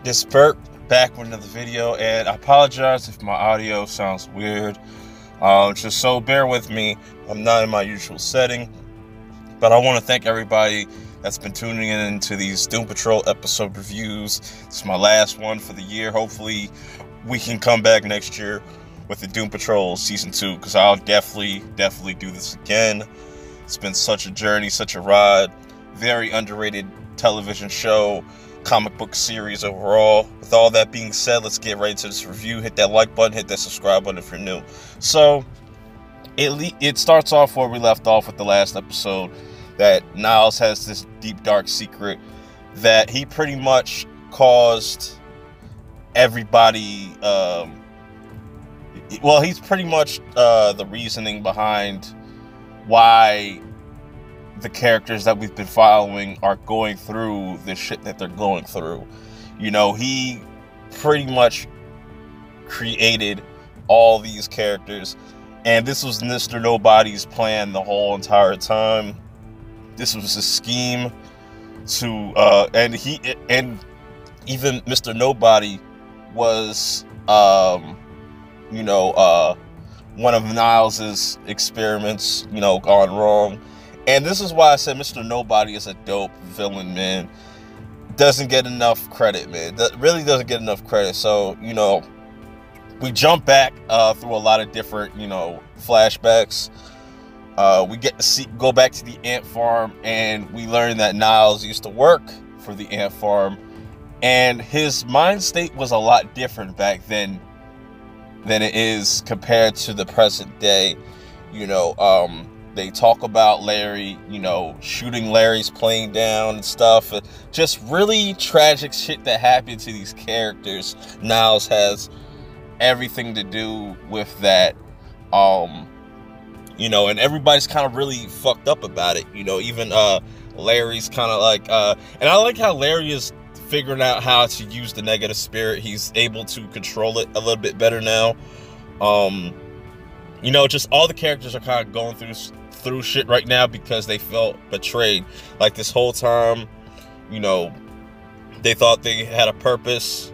This Bert back with another video, and I apologize if my audio sounds weird. Just so bear with me. I'm not in my usual setting, but I want to thank everybody that's been tuning in into these Doom Patrol episode reviews. This is my last one for the year. Hopefully we can come back next year with the Doom Patrol season 2, because I'll definitely do this again. It's been such a journey, such a ride. Very underrated television show, comic book series overall. With all that being said, let's get right into this review. Hit that like button, hit that subscribe button if you're new. So it starts off where we left off with the last episode, that Niles has this deep dark secret that he pretty much caused everybody, well, he's pretty much the reasoning behind why the characters that we've been following are going through the shit that they're going through. You know, he pretty much created all these characters, and this was Mr. Nobody's plan the whole entire time. This was his scheme to, and even Mr. Nobody was, you know, one of Niles's experiments, you know, gone wrong. And this is why I said Mr. Nobody is a dope villain, man. Doesn't get enough credit, man. That really doesn't get enough credit. So, you know, we jump back through a lot of different, you know, flashbacks. We get to go back to the ant farm, and we learn that Niles used to work for the ant farm, and his mind state was a lot different back then than it is compared to the present day. You know, they talk about Larry, you know, shooting Larry's plane down and stuff. Just really tragic shit that happened to these characters. Niles has everything to do with that. You know, and everybody's kind of really fucked up about it. You know, even Larry's kind of like, and I like how Larry is figuring out how to use the negative spirit. He's able to control it a little bit better now. You know, just all the characters are kind of going through shit right now because they felt betrayed. Like this whole time, you know, they thought they had a purpose,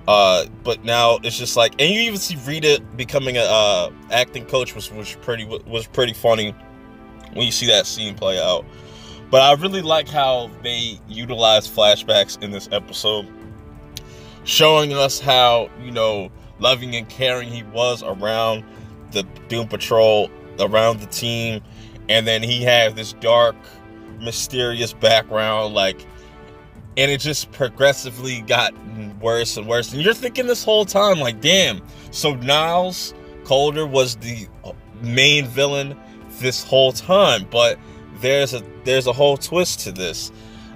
but now it's just like, and you even see Rita becoming a acting coach, was pretty funny when you see that scene play out. But I really like how they utilize flashbacks in this episode, showing us how, you know, loving and caring he was around the Doom Patrol, around the team. And then he had this dark, mysterious background, like, and it just progressively got worse and worse. And you're thinking this whole time, like, damn, so Niles Calder was the main villain this whole time. But there's a whole twist to this.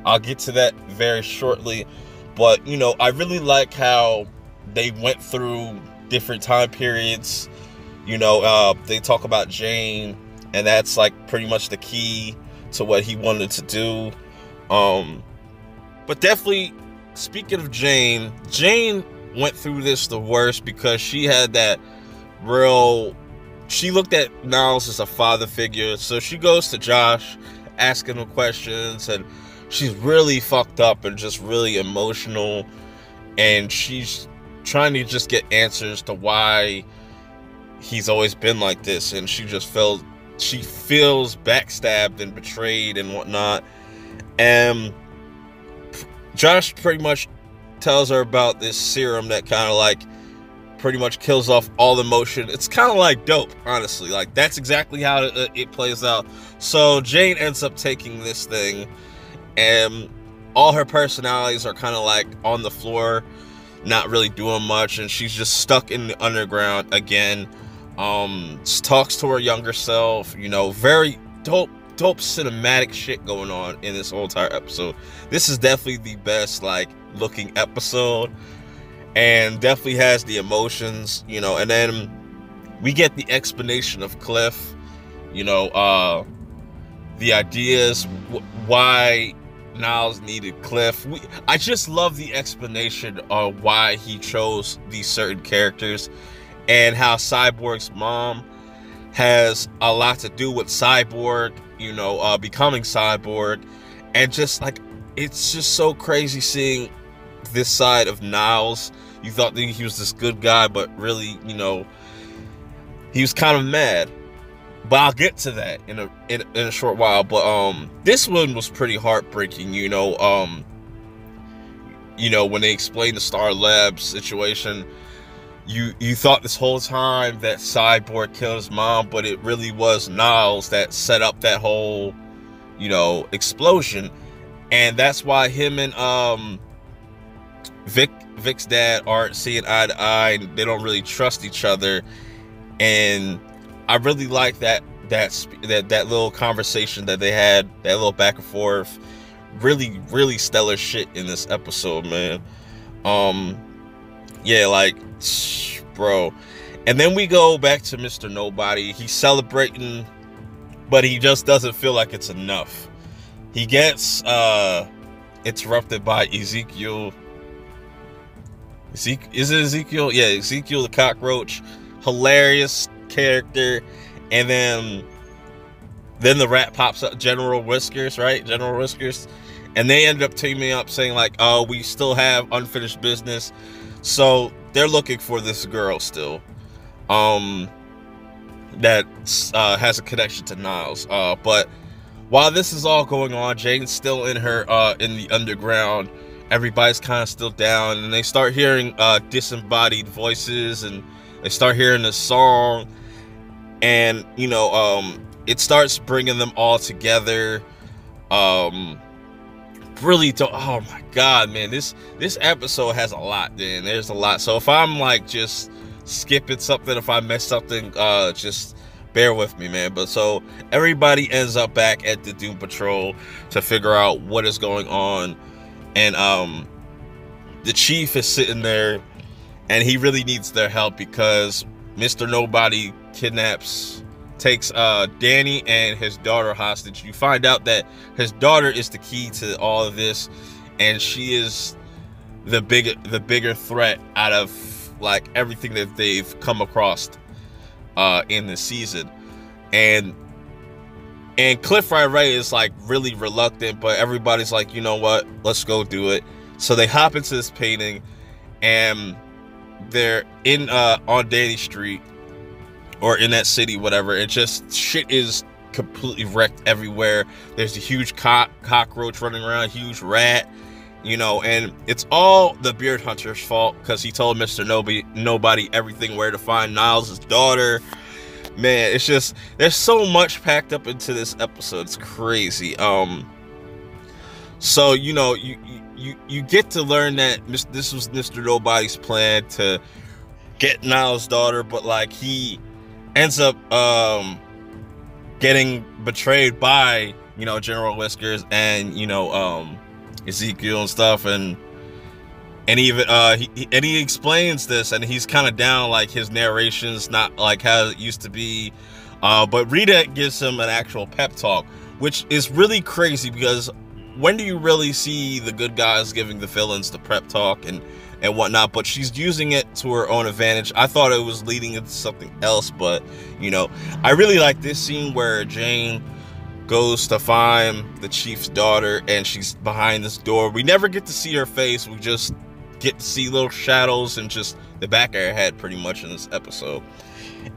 I'll get to that very shortly. But, you know, I really like how they went through different time periods. You know, they talk about Jane, and that's like pretty much the key to what he wanted to do. But definitely, speaking of Jane went through this the worst, because she had that she looked at Niles as a father figure. So she goes to Josh, asking him questions, and she's really fucked up and just really emotional, and she's trying to just get answers to why he's always been like this, and she feels backstabbed and betrayed and whatnot. And Josh pretty much tells her about this serum that kind of like pretty much kills off all emotion. It's kind of like dope, honestly. Like, that's exactly how it plays out. So Jane ends up taking this thing, and all her personalities are kind of like on the floor, not really doing much, and she's just stuck in the underground again. Talks to her younger self. You know, very dope cinematic shit going on in this whole entire episode. This is definitely the best, like, looking episode, and definitely has the emotions, you know. And then we get the explanation of Cliff, you know, the ideas why Niles needed Cliff. I just love the explanation of why he chose these certain characters, and how Cyborg's mom has a lot to do with Cyborg, you know, becoming Cyborg. And just like, it's just so crazy seeing this side of Niles. You thought that he was this good guy, but really, you know, he was kind of mad. But I'll get to that in a short while. But this one was pretty heartbreaking, you know, when they explained the Star Labs situation. You thought this whole time that Cyborg killed his mom, but it really was Niles that set up that whole, you know, explosion. And that's why him and Vic's dad aren't seeing eye to eye, and they don't really trust each other. And I really like that little conversation that they had, that little back and forth. Really stellar shit in this episode, man. Yeah, like, bro. And then we go back to Mr. Nobody. He's celebrating, but he just doesn't feel like it's enough. He gets interrupted by Ezekiel. Is it Ezekiel? Yeah, Ezekiel the cockroach. Hilarious character. And then the rat pops up, General Whiskers, right? General Whiskers. And they ended up teaming up, saying like, oh, we still have unfinished business. So they're looking for this girl still, that has a connection to Niles. But while this is all going on, Jane's still in the underground. Everybody's kind of still down, and they start hearing disembodied voices, and they start hearing this song, and you know, it starts bringing them all together. Really don't, oh my god, man, this episode has a lot, man. There's a lot. So if I'm like just skipping something, if I mess something, just bear with me, man. But so everybody ends up back at the Doom Patrol to figure out what is going on. And the chief is sitting there, and he really needs their help because Mr. Nobody takes Danny and his daughter hostage. You find out that his daughter is the key to all of this, and she is the bigger threat out of like everything that they've come across in this season. And Cliff right is like really reluctant, but everybody's like, you know what, let's go do it. So they hop into this painting, and they're in on Danny Street, or in that city, whatever. It just, shit is completely wrecked everywhere. There's a huge cockroach running around, huge rat, you know, and it's all the Beard Hunter's fault because he told Mr. Nobody everything, where to find Niles' daughter. Man, it's just, there's so much packed up into this episode. It's crazy. So, you know, you get to learn that this was Mr. Nobody's plan to get Niles' daughter, but like he ends up getting betrayed by, you know, General Whiskers and, you know, Ezekiel and stuff, and even he explains this, and he's kind of down, like his narration's not like how it used to be, but Rita gives him an actual pep talk, which is really crazy because when do you really see the good guys giving the villains the prep talk and whatnot? But she's using it to her own advantage. I thought it was leading into something else, but you know, I really like this scene where Jane goes to find the chief's daughter, and she's behind this door. We never get to see her face. We just get to see little shadows and just the back of her head pretty much in this episode.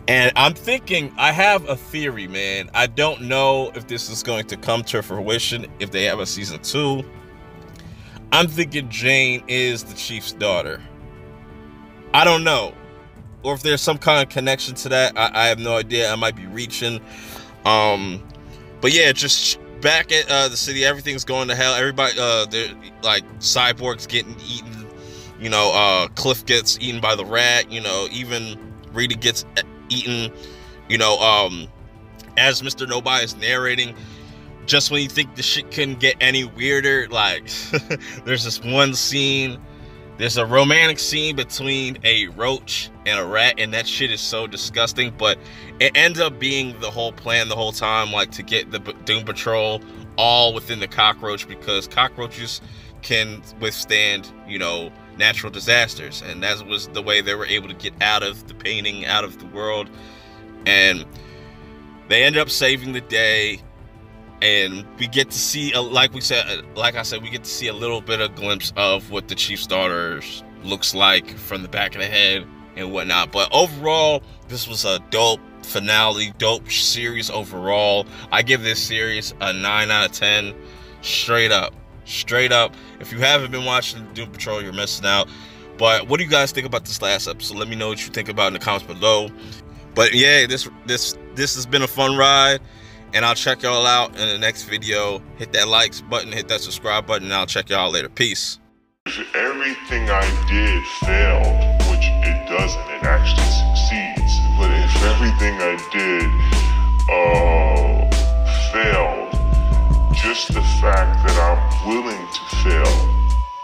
And I'm thinking, I have a theory, man. I don't know if this is going to come to fruition if they have a season 2. I'm thinking Jane is the chief's daughter. I don't know. Or if there's some kind of connection to that. I have no idea. I might be reaching. But yeah, just back at the city, everything's going to hell. Everybody, they're like, Cyborg's getting eaten. You know, Cliff gets eaten by the rat. You know, even Rita gets eaten. You know, as Mr. Nobody is narrating, just when you think the shit couldn't get any weirder, like, there's this one scene, there's a romantic scene between a roach and a rat, and that shit is so disgusting, but it ends up being the whole plan the whole time, like, to get the Doom Patrol all within the cockroach, because cockroaches can withstand, you know, natural disasters, and that was the way they were able to get out of the painting, out of the world. And they ended up saving the day, and we get to see, like I said, we get to see a little bit of glimpse of what the Chief's daughter looks like from the back of the head and whatnot. But overall, this was a dope finale, dope series overall. I give this series a 9 out of 10, straight up. If you haven't been watching Doom Patrol, you're missing out. But what do you guys think about this last episode? Let me know what you think about in the comments below. But yeah, this has been a fun ride, and I'll check y'all out in the next video. Hit that likes button, hit that subscribe button, and I'll check y'all later. Peace. If everything I did failed, which it doesn't, it actually succeeds. But if everything I did failed, just the fact that I'm willing to fail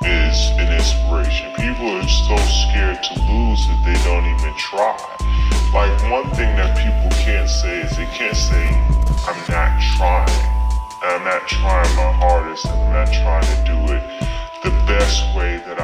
is an inspiration. People are so scared to lose that they don't even try. Like, one thing that people can't say is they can't say, I'm not trying. I'm not trying my hardest. I'm not trying to do it the best way that